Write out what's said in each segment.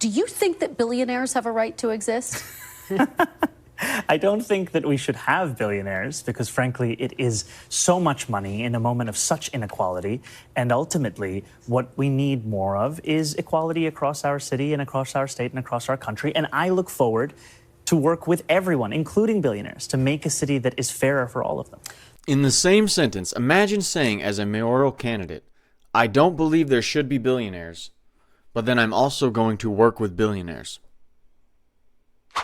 Do you think that billionaires have a right to exist? I don't think that we should have billionaires because, frankly, it is so much money in a moment of such inequality. And ultimately, what we need more of is equality across our city and across our state and across our country. And I look forward to work with everyone, including billionaires, to make a city that is fairer for all of them. In the same sentence, imagine saying as a mayoral candidate, I don't believe there should be billionaires, but then I'm also going to work with billionaires.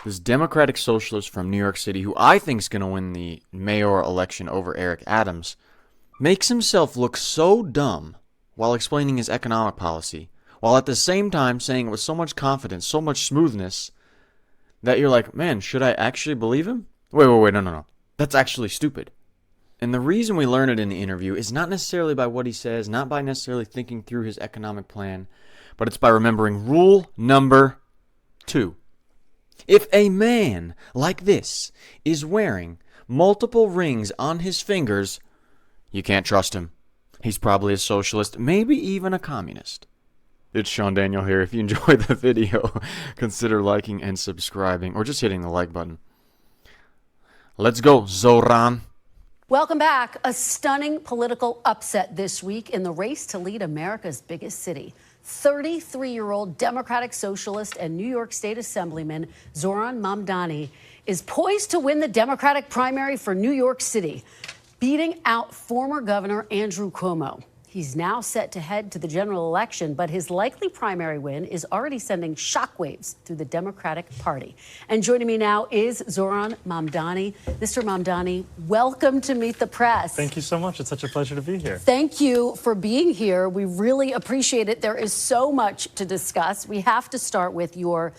This Democratic socialist from New York City, who I think is going to win the mayoral election over Eric Adams, makes himself look so dumb while explaining his economic policy, while at the same time saying it with so much confidence, so much smoothness, that you're like, man, should I actually believe him? Wait, no. That's actually stupid. And the reason we learn it in the interview is not necessarily by what he says, not by necessarily thinking through his economic plan, but it's by remembering rule number 2. If a man like this is wearing multiple rings on his fingers, you can't trust him. He's probably a socialist, maybe even a communist. It's itsSeanDaniel here. If you enjoyed the video, consider liking and subscribing, or just hitting the like button. Let's go, Zohran. Welcome back. A stunning political upset this week in the race to lead America's biggest city. 33-year-old Democratic Socialist and New York State Assemblyman Zohran Mamdami is poised to win the Democratic primary for New York City, beating out former Governor Andrew Cuomo. He's now set to head to the general election, but his likely primary win is already sending shockwaves through the Democratic Party. And joining me now is Zohran Mamdami. Mr. Mamdami, welcome to Meet the Press. Thank you so much. It's such a pleasure to be here. Thank you for being here. We really appreciate it. There is so much to discuss. We have to start with your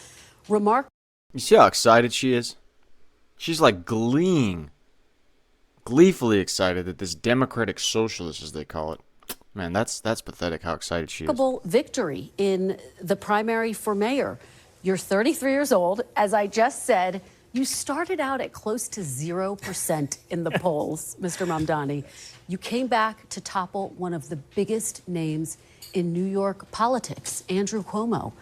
remark. You see how excited she is? She's like gleefully excited that this Democratic Socialist, as they call it, man, that's pathetic how excited she is. Victory in the primary for mayor. You're 33 years old. As I just said, you started out at close to 0% in the polls, Mr. Mamdami. You came back to topple one of the biggest names in New York politics, Andrew Cuomo.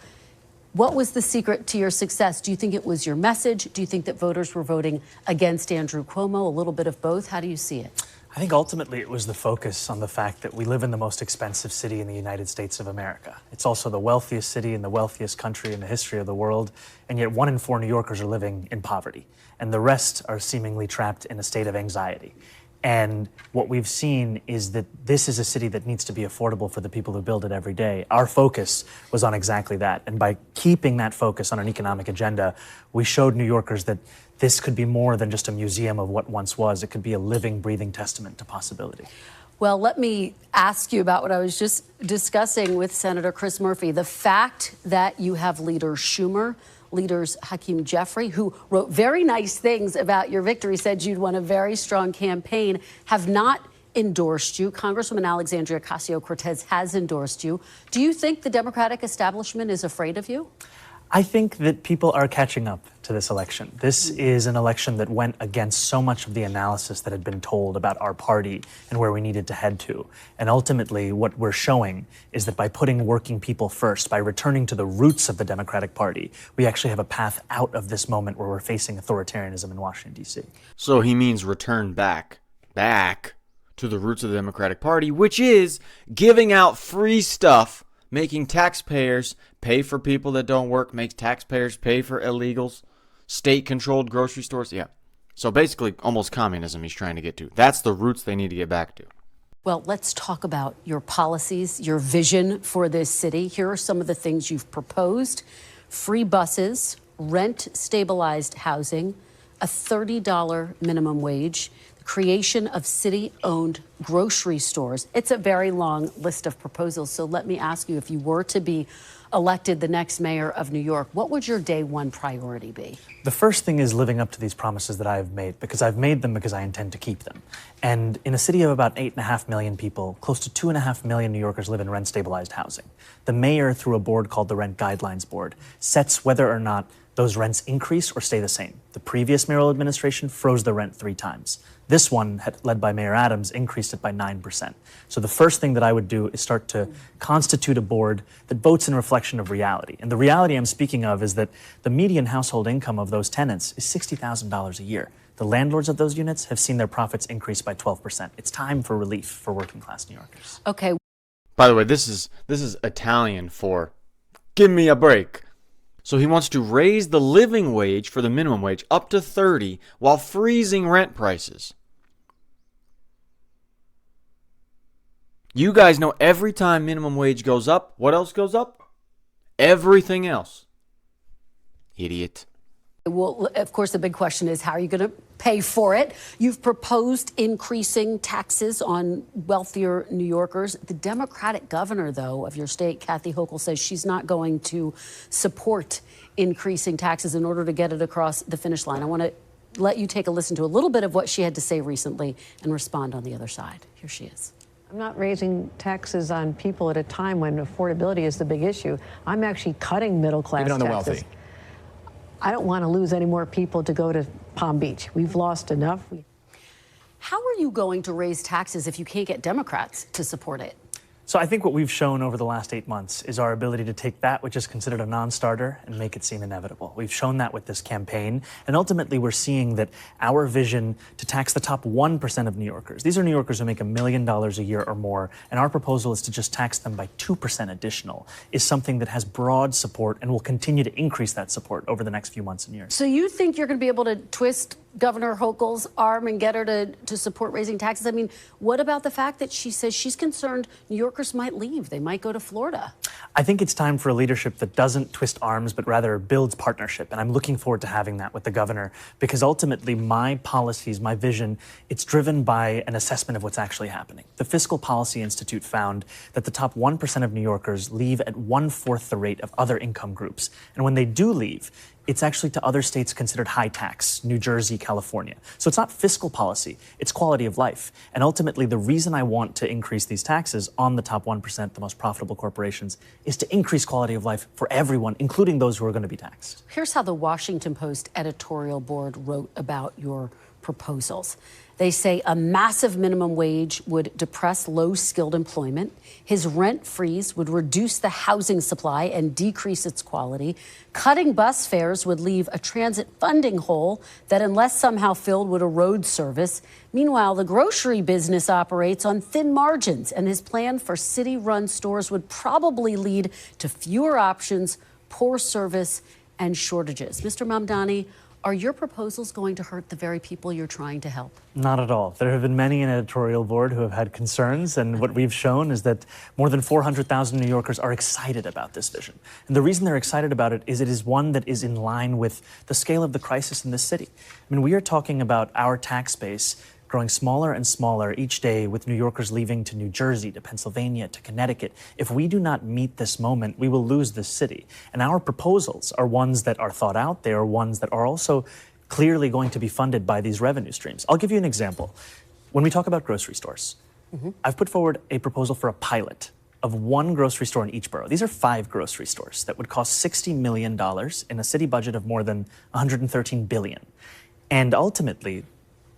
What was the secret to your success? Do you think it was your message? Do you think that voters were voting against Andrew Cuomo? A little bit of both? How do you see it? I think ultimately it was the focus on the fact that we live in the most expensive city in the United States of America. It's also the wealthiest city in the wealthiest country in the history of the world, and yet 1 in 4 New Yorkers are living in poverty, and the rest are seemingly trapped in a state of anxiety. And what we've seen is that this is a city that needs to be affordable for the people who build it every day. Our focus was on exactly that. And by keeping that focus on an economic agenda, we showed New Yorkers that this could be more than just a museum of what once was. It could be a living, breathing testament to possibility. Well, let me ask you about what I was just discussing with Senator Chris Murphy. The fact that you have leaders Schumer, leaders Hakeem Jeffrey, who wrote very nice things about your victory, said you'd won a very strong campaign, have not endorsed you. Congresswoman Alexandria Ocasio-Cortez has endorsed you. Do you think the Democratic establishment is afraid of you? I think that people are catching up to this election. This is an election that went against so much of the analysis that had been told about our party and where we needed to head to. And ultimately, what we're showing is that by putting working people first, by returning to the roots of the Democratic Party, we actually have a path out of this moment where we're facing authoritarianism in Washington, D.C. So he means return back to the roots of the Democratic Party, which is giving out free stuff, making taxpayers pay for people that don't work, makes taxpayers pay for illegals, state-controlled grocery stores. Yeah. So basically, almost communism he's trying to get to. That's the roots they need to get back to. Well, let's talk about your policies, your vision for this city. Here are some of the things you've proposed. Free buses, rent-stabilized housing, a $30 minimum wage, creation of city-owned grocery stores. It's a very long list of proposals. So let me ask you, if you were to be elected the next mayor of New York, what would your day one priority be? The first thing is living up to these promises that I've made, because I've made them because I intend to keep them. And in a city of about 8.5 million people, close to 2.5 million New Yorkers live in rent-stabilized housing. The mayor, through a board called the Rent Guidelines Board, sets whether or not those rents increase or stay the same. The previous mayoral administration froze the rent 3 times. This one, led by Mayor Adams, increased it by 9%. So the first thing that I would do is start to constitute a board that votes in reflection of reality. And the reality I'm speaking of is that the median household income of those tenants is $60,000 a year. The landlords of those units have seen their profits increase by 12%. It's time for relief for working class New Yorkers. Okay. By the way, this is Italian for give me a break. So he wants to raise the living wage for the minimum wage up to 30 while freezing rent prices. You guys know every time minimum wage goes up, what else goes up? Everything else. Idiot. Well, of course, the big question is, how are you going to pay for it? You've proposed increasing taxes on wealthier New Yorkers. The Democratic governor, though, of your state, Kathy Hochul, says she's not going to support increasing taxes in order to get it across the finish line. I want to let you take a listen to a little bit of what she had to say recently and respond on the other side. Here she is. I'm not raising taxes on people at a time when affordability is the big issue. I'm actually cutting middle-class taxes. Even on the wealthy. I don't want to lose any more people to go to Palm Beach. We've lost enough. How are you going to raise taxes if you can't get Democrats to support it? So I think what we've shown over the last 8 months is our ability to take that which is considered a non-starter and make it seem inevitable. We've shown that with this campaign, and ultimately we're seeing that our vision to tax the top 1% of New Yorkers, these are New Yorkers who make $1 million a year or more, and our proposal is to just tax them by 2% additional, is something that has broad support and will continue to increase that support over the next few months and years. So you think you're going to be able to twist Governor Hochul's arm and get her to support raising taxes? I mean, what about the fact that she says she's concerned New Yorkers might leave? They might go to Florida. I think it's time for a leadership that doesn't twist arms, but rather builds partnership. And I'm looking forward to having that with the governor, because ultimately my policies, my vision, it's driven by an assessment of what's actually happening. The Fiscal Policy Institute found that the top 1% of New Yorkers leave at 1/4 the rate of other income groups. And when they do leave, it's actually to other states considered high tax, New Jersey, California. So it's not fiscal policy, it's quality of life. And ultimately, the reason I want to increase these taxes on the top 1%, the most profitable corporations, is to increase quality of life for everyone, including those who are going to be taxed. Here's how the Washington Post editorial board wrote about your proposals. They say a massive minimum wage would depress low-skilled employment. His rent freeze would reduce the housing supply and decrease its quality. Cutting bus fares would leave a transit funding hole that, unless somehow filled, would erode service. Meanwhile, the grocery business operates on thin margins, and his plan for city-run stores would probably lead to fewer options, poor service, and shortages. Mr. Mamdani, are your proposals going to hurt the very people you're trying to help? Not at all. There have been many in editorial board who have had concerns, and what we've shown is that more than 400,000 New Yorkers are excited about this vision. And the reason they're excited about it is one that is in line with the scale of the crisis in this city. I mean, we are talking about our tax base growing smaller and smaller each day, with New Yorkers leaving to New Jersey, to Pennsylvania, to Connecticut. If we do not meet this moment, we will lose this city. And our proposals are ones that are thought out. They are ones that are also clearly going to be funded by these revenue streams. I'll give you an example. When we talk about grocery stores, I've put forward a proposal for a pilot of one grocery store in each borough. These are 5 grocery stores that would cost $60 million in a city budget of more than $113 billion. And ultimately,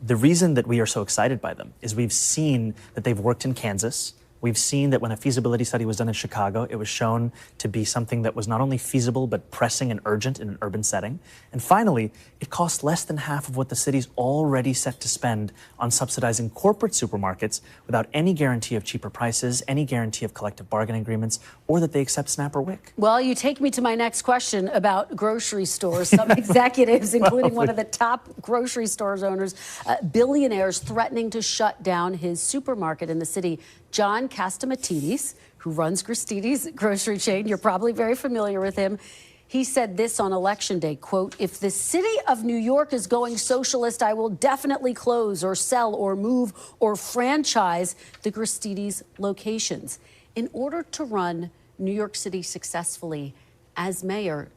the reason that we are so excited by them is we've seen that they've worked in Kansas. We've seen that when a feasibility study was done in Chicago, it was shown to be something that was not only feasible, but pressing and urgent in an urban setting. And finally, it costs less than half of what the city's already set to spend on subsidizing corporate supermarkets without any guarantee of cheaper prices, any guarantee of collective bargaining agreements, or that they accept SNAP or WIC. Well, you take me to my next question about grocery stores. Some executives, including one of the top grocery stores owners, billionaires, threatening to shut down his supermarket in the city. John Catsimatidis, who runs Gristedes grocery chain, you're probably very familiar with him. He said this on Election Day, quote, "If the city of New York is going socialist, I will definitely close or sell or move or franchise the Gristedes locations." In order to run New York City successfully as mayor,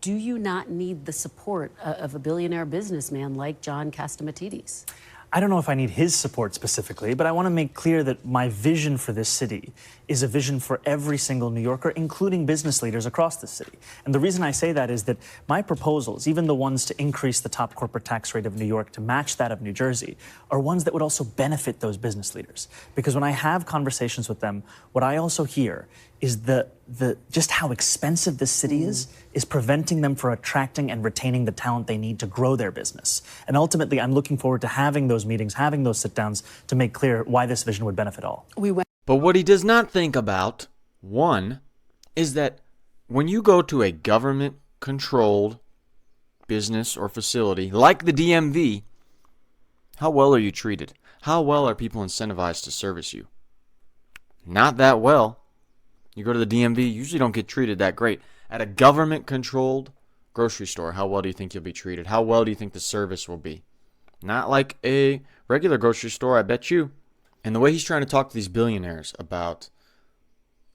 do you not need the support of a billionaire businessman like John Catsimatidis? I don't know if I need his support specifically, but I want to make clear that my vision for this city is a vision for every single New Yorker, including business leaders across the city. And the reason I say that is that my proposals, even the ones to increase the top corporate tax rate of New York to match that of New Jersey, are ones that would also benefit those business leaders. Because when I have conversations with them, what I also hear is just how expensive this city is preventing them from attracting and retaining the talent they need to grow their business. And ultimately, I'm looking forward to having those meetings, having those sit-downs to make clear why this vision would benefit all. But what he does not think about, one, is that when you go to a government-controlled business or facility like the DMV, how well are you treated? How well are people incentivized to service you? Not that well. You go to the DMV, you usually don't get treated that great. At a government-controlled grocery store, how well do you think you'll be treated? How well do you think the service will be? Not like a regular grocery store, I bet you. And the way he's trying to talk to these billionaires about,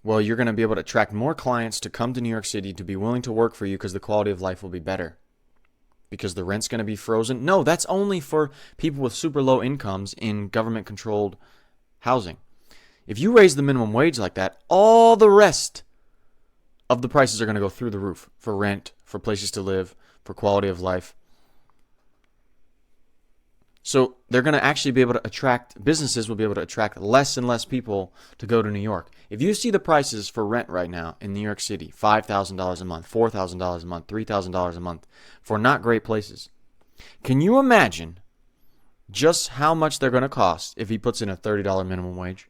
well, you're going to be able to attract more clients to come to New York City to be willing to work for you because the quality of life will be better. Because the rent's going to be frozen. No, that's only for people with super low incomes in government-controlled housing. If you raise the minimum wage like that, all the rest of the prices are going to go through the roof for rent, for places to live, for quality of life. So they're going to actually be able to attract, businesses will be able to attract less and less people to go to New York. If you see the prices for rent right now in New York City, $5,000 a month, $4,000 a month, $3,000 a month, for not great places, can you imagine just how much they're going to cost if he puts in a $30 minimum wage?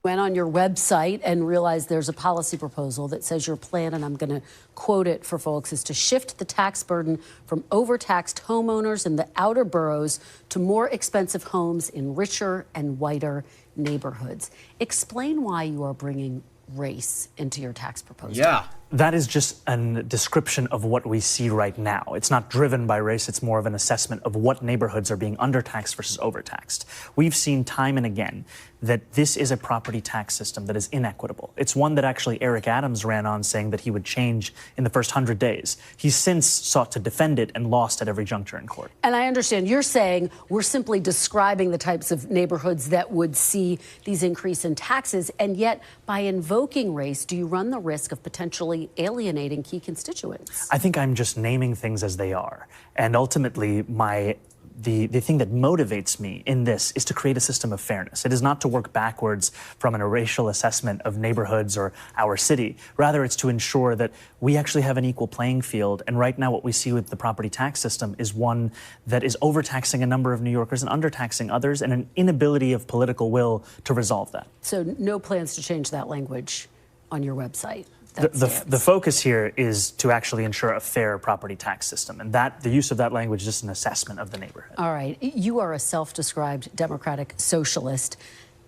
Went on your website and realized there's a policy proposal that says your plan, and I'm going to quote it for folks, is to shift the tax burden from overtaxed homeowners in the outer boroughs to more expensive homes in richer and whiter neighborhoods. Explain why you are bringing race into your tax proposal. Yeah. That is just a description of what we see right now. It's not driven by race. It's more of an assessment of what neighborhoods are being undertaxed versus overtaxed. We've seen time and again that this is a property tax system that is inequitable. It's one that actually Eric Adams ran on saying that he would change in the first 100 days. He's since sought to defend it and lost at every juncture in court. And I understand you're saying we're simply describing the types of neighborhoods that would see these increase in taxes, and yet by invoking race, do you run the risk of potentially alienating key constituents? I think I'm just naming things as they are. And ultimately, the thing that motivates me in this is to create a system of fairness. It is not to work backwards from a racial assessment of neighborhoods or our city. Rather, it's to ensure that we actually have an equal playing field. And right now, what we see with the property tax system is one that is overtaxing a number of New Yorkers and undertaxing others, and an inability of political will to resolve that. So no plans to change that language on your website? The focus here is to actually ensure a fair property tax system, and that the use of that language is just an assessment of the neighborhood. All right. You are a self-described democratic socialist.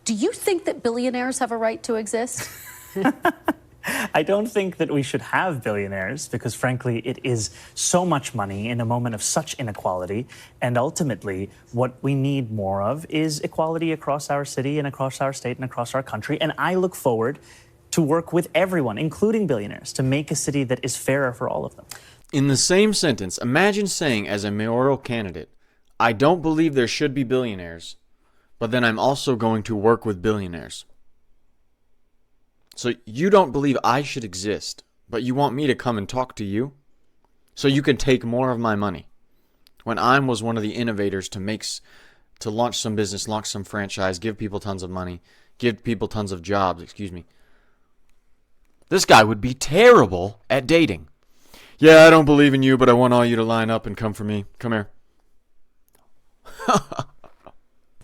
Do you think that billionaires have a right to exist? I don't think that we should have billionaires because, frankly, it is so much money in a moment of such inequality. And ultimately, what we need more of is equality across our city and across our state and across our country. And I look forward to work with everyone, including billionaires, to make a city that is fairer for all of them. In the same sentence, imagine saying as a mayoral candidate, I don't believe there should be billionaires, but then I'm also going to work with billionaires. So you don't believe I should exist, but you want me to come and talk to you so you can take more of my money. When I was one of the innovators to launch some business, launch some franchise, give people tons of money, give people tons of jobs, This guy would be terrible at dating. Yeah, I don't believe in you, but I want all you to line up and come for me. Come here.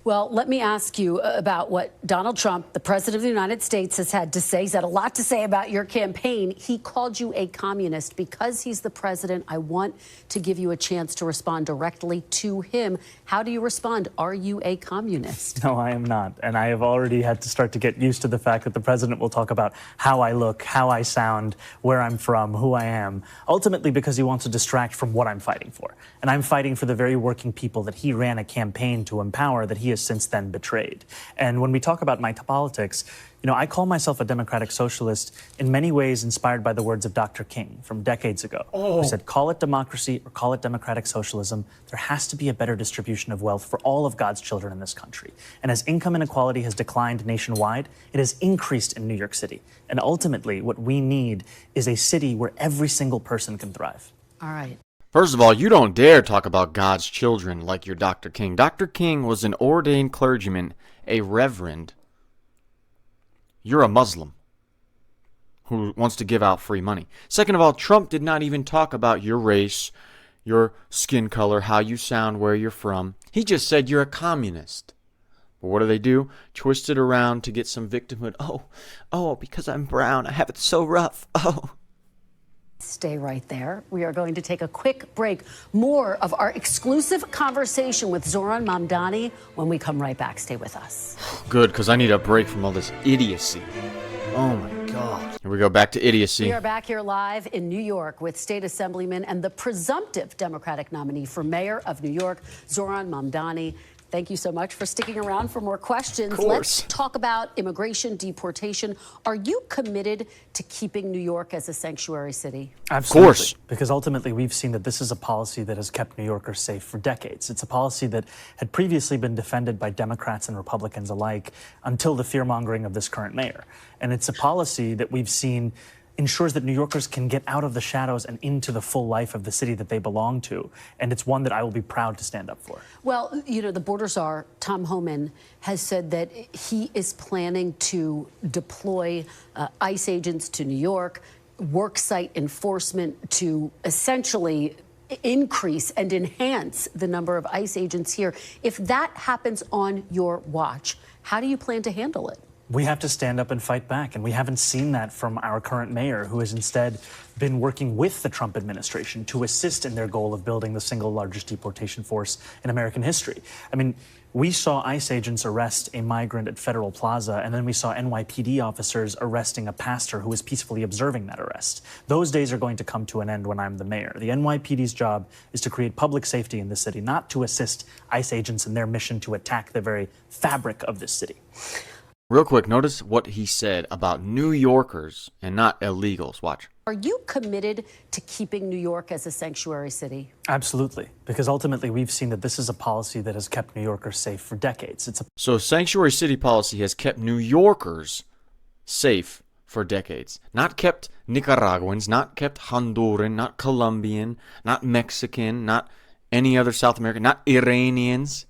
Well, let me ask you about what Donald Trump, the president of the United States, has had to say. He's had a lot to say about your campaign. He called you a communist. Because he's the president, I want to give you a chance to respond directly to him. How do you respond? Are you a communist? No, I am not. And I have already had to start to get used to the fact that the president will talk about how I look, how I sound, where I'm from, who I am, ultimately because he wants to distract from what I'm fighting for. And I'm fighting for the very working people that he ran a campaign to empower, that he has since then betrayed. And when we talk about my politics, I call myself a democratic socialist in many ways inspired by the words of Dr. King from decades ago, who said, call it democracy or call it democratic socialism, there has to be a better distribution of wealth for all of God's children in this country. And as income inequality has declined nationwide, it has increased in New York City. And ultimately, what we need is a city where every single person can thrive. All right. First of all, you don't dare talk about God's children like you're Dr. King. Dr. King was an ordained clergyman, a reverend. You're a Muslim who wants to give out free money. Second of all, Trump did not even talk about your race, your skin color, how you sound, where you're from. He just said you're a communist. But what do? Twist it around to get some victimhood. Oh, because I'm brown, I have it so rough. Oh. Stay right there. We are going to take a quick break. More of our exclusive conversation with Zohran Mamdami when we come right back. Stay with us. Good, because I need a break from all this idiocy. Oh my God. Here we go, back to idiocy. We are back here live in New York with State Assemblyman and the presumptive Democratic nominee for mayor of New York, Zohran Mamdami. Thank you so much for sticking around for more questions. Of course. Let's talk about immigration, deportation. Are you committed to keeping New York as a sanctuary city? Absolutely. Of course. Because ultimately we've seen that this is a policy that has kept New Yorkers safe for decades. It's a policy that had previously been defended by Democrats and Republicans alike until the fear-mongering of this current mayor. And it's a policy that we've seen ensures that New Yorkers can get out of the shadows and into the full life of the city that they belong to. And it's one that I will be proud to stand up for. Well, the border czar, Tom Homan, has said that he is planning to deploy ICE agents to New York, worksite enforcement to essentially increase and enhance the number of ICE agents here. If that happens on your watch, how do you plan to handle it? We have to stand up and fight back, and we haven't seen that from our current mayor, who has instead been working with the Trump administration to assist in their goal of building the single largest deportation force in American history. I mean, we saw ICE agents arrest a migrant at Federal Plaza, and then we saw NYPD officers arresting a pastor who was peacefully observing that arrest. Those days are going to come to an end when I'm the mayor. The NYPD's job is to create public safety in the city, not to assist ICE agents in their mission to attack the very fabric of this city. Real quick, notice what he said about New Yorkers and not illegals. Watch. Are you committed to keeping New York as a sanctuary city? Absolutely, because ultimately we've seen that this is a policy that has kept New Yorkers safe for decades. So sanctuary city policy has kept New Yorkers safe for decades. Not kept Nicaraguans, not kept Honduran, not Colombian, not Mexican, not any other South American, not Iranians.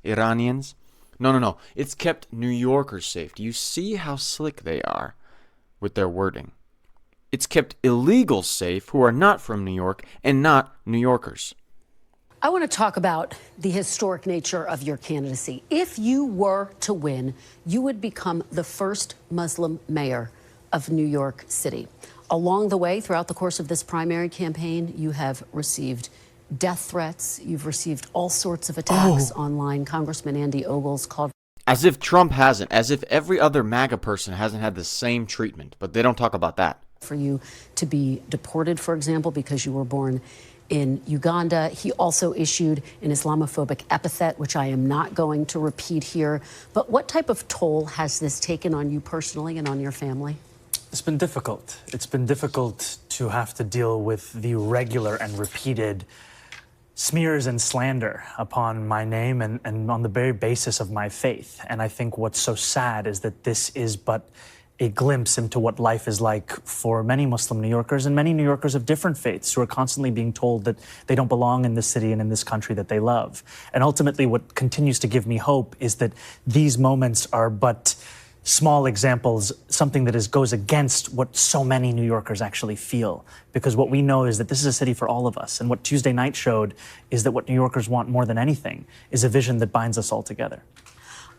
No. It's kept New Yorkers safe. Do you see how slick they are with their wording? It's kept illegals safe who are not from New York and not New Yorkers. I want to talk about the historic nature of your candidacy. If you were to win, you would become the first Muslim mayor of New York City. Along the way, throughout the course of this primary campaign, you have received death threats. You've received all sorts of attacks online. Congressman Andy Ogles called. As if Trump hasn't, as if every other MAGA person hasn't had the same treatment, but they don't talk about that. For you to be deported, for example, because you were born in Uganda. He also issued an Islamophobic epithet, which I am not going to repeat here. But what type of toll has this taken on you personally and on your family? It's been difficult. It's been difficult to have to deal with the regular and repeated smears and slander upon my name and on the very basis of my faith. And I think what's so sad is that this is but a glimpse into what life is like for many Muslim New Yorkers and many New Yorkers of different faiths who are constantly being told that they don't belong in this city and in this country that they love. And ultimately, what continues to give me hope is that these moments are but small examples, something that goes against what so many New Yorkers actually feel. Because what we know is that this is a city for all of us. And what Tuesday night showed is that what New Yorkers want more than anything is a vision that binds us all together.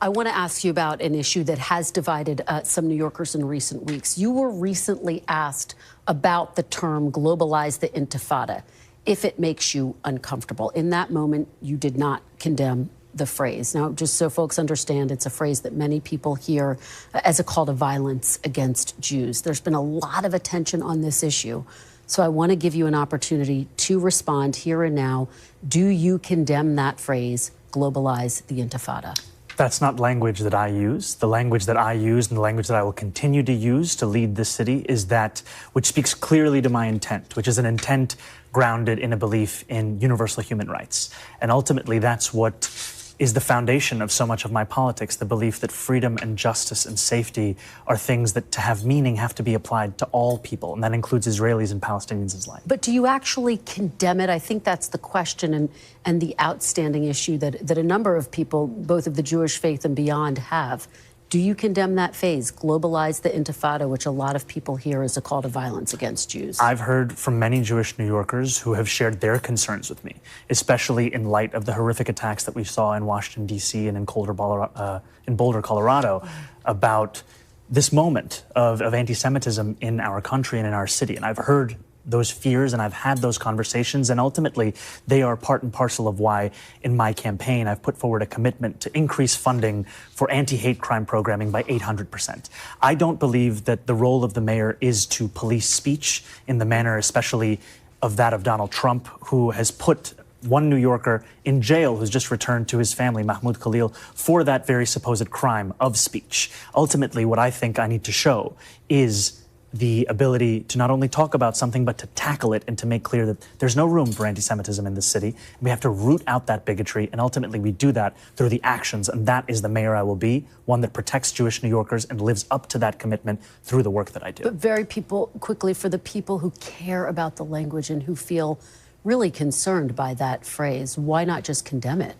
I want to ask you about an issue that has divided some New Yorkers in recent weeks. You were recently asked about the term globalize the intifada, if it makes you uncomfortable. In that moment, you did not condemn the phrase. Now, just so folks understand, it's a phrase that many people hear as a call to violence against Jews. There's been a lot of attention on this issue. So I want to give you an opportunity to respond here and now. Do you condemn that phrase, globalize the intifada? That's not language that I use. The language that I use and the language that I will continue to use to lead this city is that which speaks clearly to my intent, which is an intent grounded in a belief in universal human rights. And ultimately, that's what is the foundation of so much of my politics, the belief that freedom and justice and safety are things that, to have meaning, have to be applied to all people, and that includes Israelis and Palestinians alike. But do you actually condemn it? I think that's the question and the outstanding issue that a number of people, both of the Jewish faith and beyond, have. Do you condemn that phase, globalize the intifada, which a lot of people hear as a call to violence against Jews? I've heard from many Jewish New Yorkers who have shared their concerns with me, especially in light of the horrific attacks that we saw in Washington, D.C. and in Boulder, Colorado, about this moment of anti-Semitism in our country and in our city. And I've heard those fears and I've had those conversations, and ultimately they are part and parcel of why in my campaign I've put forward a commitment to increase funding for anti-hate crime programming by 800%. I don't believe that the role of the mayor is to police speech in the manner especially of that of Donald Trump, who has put one New Yorker in jail who's just returned to his family, Mahmoud Khalil, for that very supposed crime of speech. Ultimately, what I think I need to show is the ability to not only talk about something, but to tackle it and to make clear that there's no room for anti-Semitism in this city. We have to root out that bigotry, and ultimately we do that through the actions, and that is the mayor I will be, one that protects Jewish New Yorkers and lives up to that commitment through the work that I do. But quickly, for the people who care about the language and who feel really concerned by that phrase, why not just condemn it?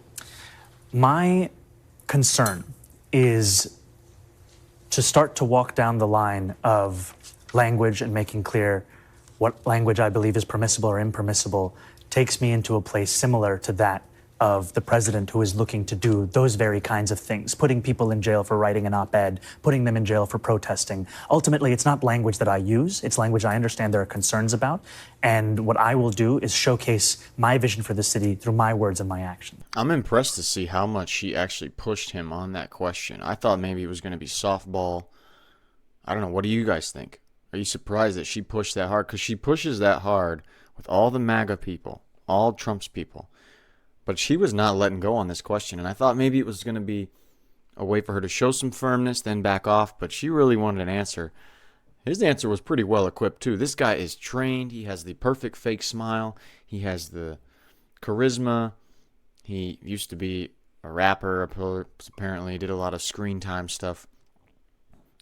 My concern is to start to walk down the line of language and making clear what language I believe is permissible or impermissible takes me into a place similar to that of the president who is looking to do those very kinds of things, putting people in jail for writing an op-ed, putting them in jail for protesting. Ultimately, it's not language that I use. It's language I understand there are concerns about. And what I will do is showcase my vision for the city through my words and my actions. I'm impressed to see how much she actually pushed him on that question. I thought maybe it was going to be softball. I don't know. What do you guys think? Are you surprised that she pushed that hard? Because she pushes that hard with all the MAGA people, all Trump's people. But she was not letting go on this question. And I thought maybe it was going to be a way for her to show some firmness, then back off. But she really wanted an answer. His answer was pretty well equipped, too. This guy is trained. He has the perfect fake smile. He has the charisma. He used to be a rapper, apparently. He did a lot of screen time stuff.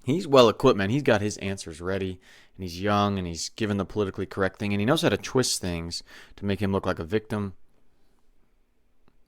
He's well equipped, man. He's got his answers ready, and he's young, and he's given the politically correct thing, and he knows how to twist things to make him look like a victim.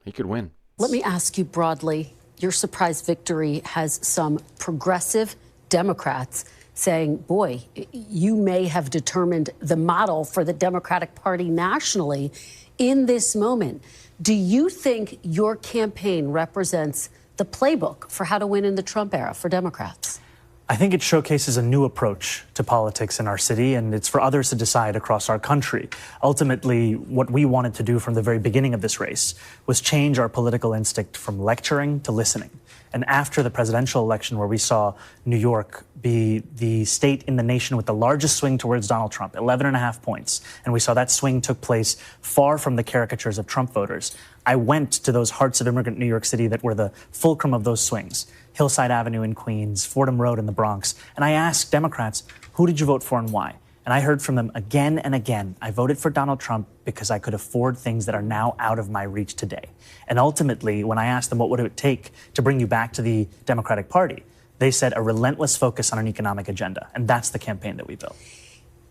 He could win. Let me ask you broadly. Your surprise victory has some progressive Democrats saying, boy, you may have determined the model for the Democratic Party nationally in this moment. Do you think your campaign represents the playbook for how to win in the Trump era for Democrats? I think it showcases a new approach to politics in our city, and it's for others to decide across our country. Ultimately, what we wanted to do from the very beginning of this race was change our political instinct from lecturing to listening. And after the presidential election, where we saw New York be the state in the nation with the largest swing towards Donald Trump, 11.5 points, and we saw that swing took place far from the caricatures of Trump voters, I went to those hearts of immigrant New York City that were the fulcrum of those swings. Hillside Avenue in Queens, Fordham Road in the Bronx. And I asked Democrats, who did you vote for and why? And I heard from them again and again, I voted for Donald Trump because I could afford things that are now out of my reach today. And ultimately, when I asked them what would it take to bring you back to the Democratic Party, they said a relentless focus on an economic agenda. And that's the campaign that we built.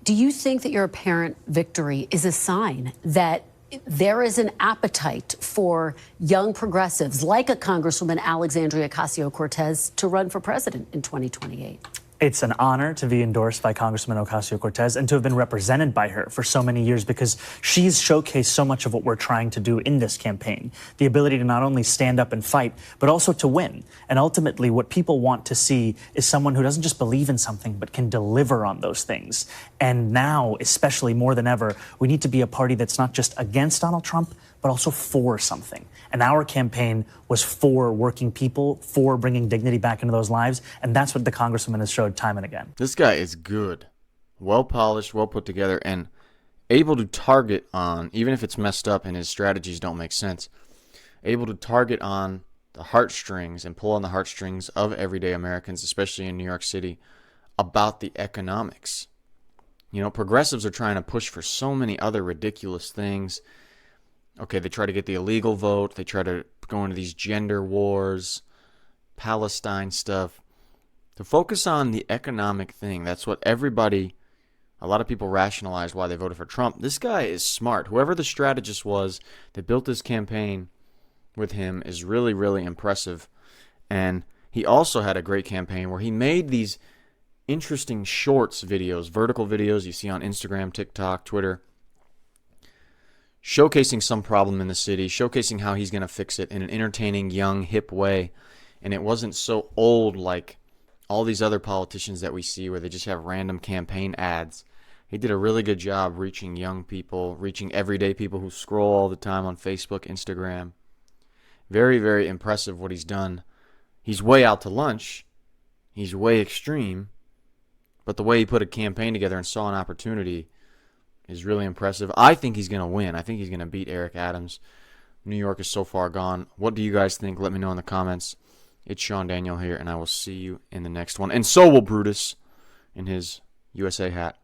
Do you think that your apparent victory is a sign that there is an appetite for young progressives like a Congresswoman Alexandria Ocasio-Cortez to run for president in 2028? It's an honor to be endorsed by Congresswoman Ocasio-Cortez and to have been represented by her for so many years, because she's showcased so much of what we're trying to do in this campaign. The ability to not only stand up and fight, but also to win. And ultimately, what people want to see is someone who doesn't just believe in something, but can deliver on those things. And now, especially more than ever, we need to be a party that's not just against Donald Trump, but also for something. And our campaign was for working people, for bringing dignity back into those lives. And that's what the Congresswoman has showed time and again. This guy is good, well polished, well put together, and able to target on, even if it's messed up and his strategies don't make sense, able to target on the heartstrings and pull on the heartstrings of everyday Americans, especially in New York City, about the economics. You know, progressives are trying to push for so many other ridiculous things. Okay, they try to get the illegal vote. They try to go into these gender wars, Palestine stuff. To focus on the economic thing, that's what a lot of people rationalize why they voted for Trump. This guy is smart. Whoever the strategist was that built this campaign with him is really, really impressive. And he also had a great campaign where he made these interesting shorts videos, vertical videos you see on Instagram, TikTok, Twitter, showcasing some problem in the city, showcasing how he's going to fix it in an entertaining, young, hip way. And it wasn't so old like all these other politicians that we see where they just have random campaign ads. He did a really good job reaching young people, reaching everyday people who scroll all the time on Facebook, Instagram. Very, very impressive what he's done. He's way out to lunch. He's way extreme. But the way he put a campaign together and saw an opportunity is really impressive. I think he's going to win. I think he's going to beat Eric Adams. New York is so far gone. What do you guys think? Let me know in the comments. It's SeanDaniel here, and I will see you in the next one. And so will Brutus in his USA hat.